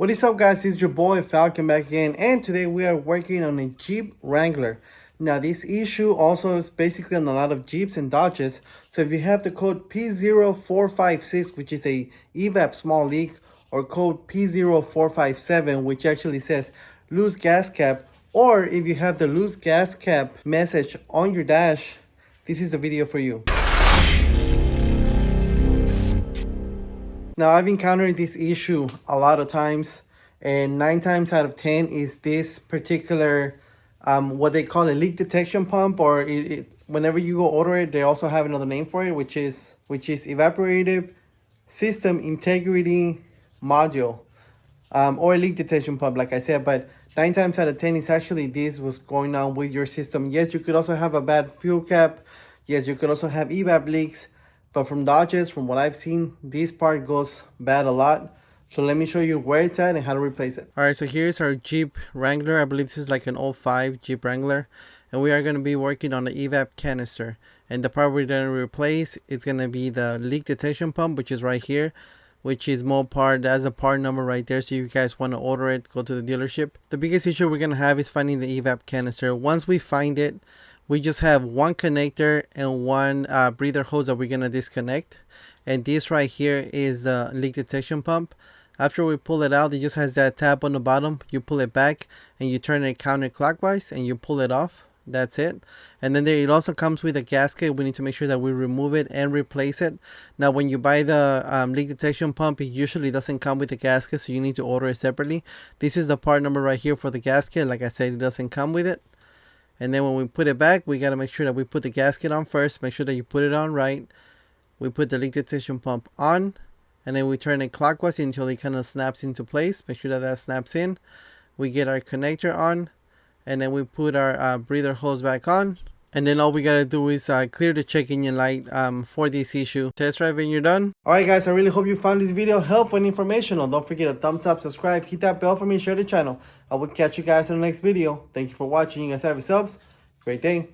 What is up, guys? It's your boy Falcon back again, and today we are working on a Jeep Wrangler. Now this issue also is basically on a lot of Jeeps and Dodges, so if you have the code p0456, which is a Evap small leak, or code p0457, which actually says loose gas cap, or if you have the loose gas cap message on your dash, this is the video for you. Now, I've encountered this issue a lot of times, and 9 times out of 10 is this particular, what they call a leak detection pump, or whenever you go order it, they also have another name for it, which is evaporative system integrity module, or a leak detection pump, like I said. But 9 times out of 10 is actually this was going on with your system. Yes, you could also have a bad fuel cap. Yes, you could also have evap leaks. But from Dodges, from what I've seen, this part goes bad a lot. So let me show you where it's at and how to replace it. Alright, so here's our Jeep Wrangler. I believe this is like an 05 Jeep Wrangler. And we are going to be working on the evap canister. And the part we're going to replace is going to be the leak detection pump, which is right here. Which is Mopar. That's a part number right there. So if you guys want to order it, go to the dealership. The biggest issue we're going to have is finding the evap canister. Once we find it, we just have one connector and one breather hose that we're going to disconnect. And this right here is the leak detection pump. After we pull it out, it just has that tab on the bottom. You pull it back and you turn it counterclockwise and you pull it off. That's it. And then it also comes with a gasket. We need to make sure that we remove it and replace it. Now, when you buy the leak detection pump, it usually doesn't come with a gasket, so you need to order it separately. This is the part number right here for the gasket. Like I said, it doesn't come with it. And then when we put it back, we got to make sure that we put the gasket on first. Make sure that you put it on right. We put the leak detection pump on. And then we turn it clockwise until it kind of snaps into place. Make sure that that snaps in. We get our connector on. And then we put our breather hose back on. And then all we got to do is clear the check engine light for this issue. Test drive and you're done. Alright, guys, I really hope you found this video helpful and informational. Don't forget to thumbs up, subscribe, hit that bell for me, share the channel. I will catch you guys in the next video. Thank you for watching. You guys have yourselves a great day.